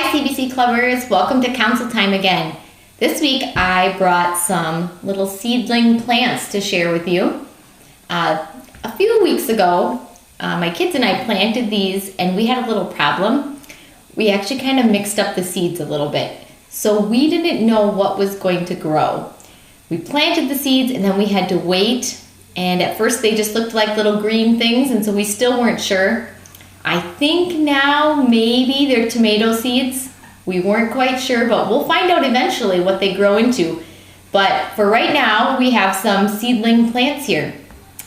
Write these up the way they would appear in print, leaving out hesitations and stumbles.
Hi CBC Clubbers, welcome to Council Time again. This week I brought some little seedling plants to share with you. A few weeks ago, my kids and I planted these and we had a little problem. We actually kind of mixed up the seeds a little bit. So we didn't know what was going to grow. We planted the seeds and then we had to wait. And at first they just looked like little green things, and so we still weren't sure. I think now maybe they're tomato seeds. We weren't quite sure, but we'll find out eventually what they grow into. But for right now, we have some seedling plants here.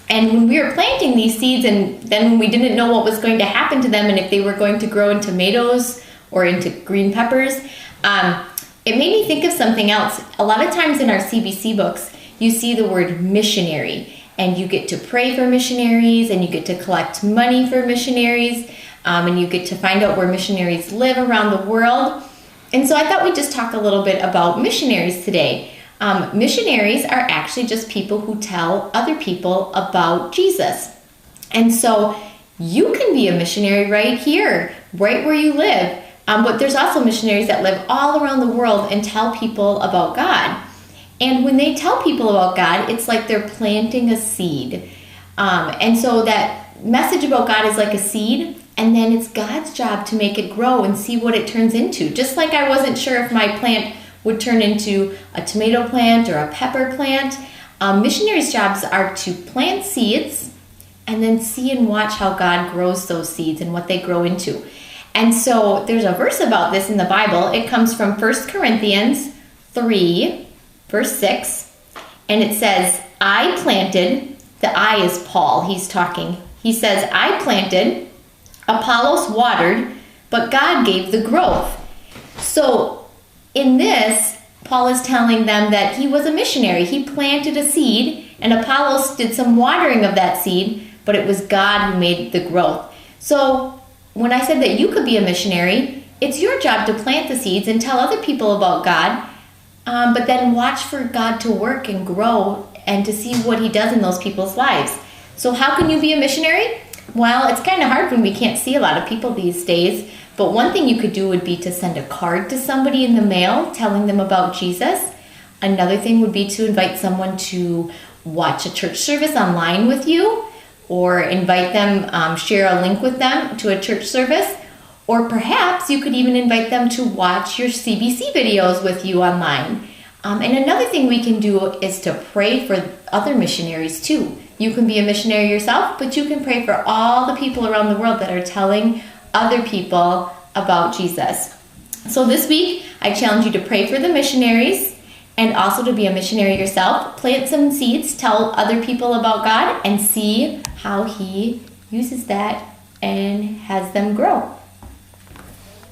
And when we were planting these seeds, and then when we didn't know what was going to happen to them and if they were going to grow in tomatoes or into green peppers, it made me think of something else. A lot of times in our CBC books, you see the word missionary. And you get to pray for missionaries, and you get to collect money for missionaries, and you get to find out where missionaries live around the world. And so I thought we'd just talk a little bit about missionaries today. Missionaries are actually just people who tell other people about Jesus. And so you can be a missionary right here, right where you live. But there's also missionaries that live all around the world and tell people about God. And when they tell people about God, it's like they're planting a seed. And so that message about God is like a seed, and then it's God's job to make it grow and see what it turns into. Just like I wasn't sure if my plant would turn into a tomato plant or a pepper plant, missionaries' jobs are to plant seeds and then see and watch how God grows those seeds and what they grow into. And so there's a verse about this in the Bible. It comes from 1 Corinthians 3, Verse 6, and it says, I planted, the I is Paul, he's talking. He says, I planted, Apollos watered, but God gave the growth. So in this, Paul is telling them that he was a missionary. He planted a seed, and Apollos did some watering of that seed, but it was God who made the growth. So when I said that you could be a missionary, it's your job to plant the seeds and tell other people about God. But then watch for God to work and grow and to see what he does in those people's lives. So how can you be a missionary? Well, it's kind of hard when we can't see a lot of people these days. But one thing you could do would be to send a card to somebody in the mail telling them about Jesus. Another thing would be to invite someone to watch a church service online with you, or invite them, share a link with them to a church service. Or perhaps you could even invite them to watch your CBC videos with you online. And another thing we can do is to pray for other missionaries too. You can be a missionary yourself, but you can pray for all the people around the world that are telling other people about Jesus. So this week, I challenge you to pray for the missionaries and also to be a missionary yourself. Plant some seeds, tell other people about God, and see how he uses that and has them grow.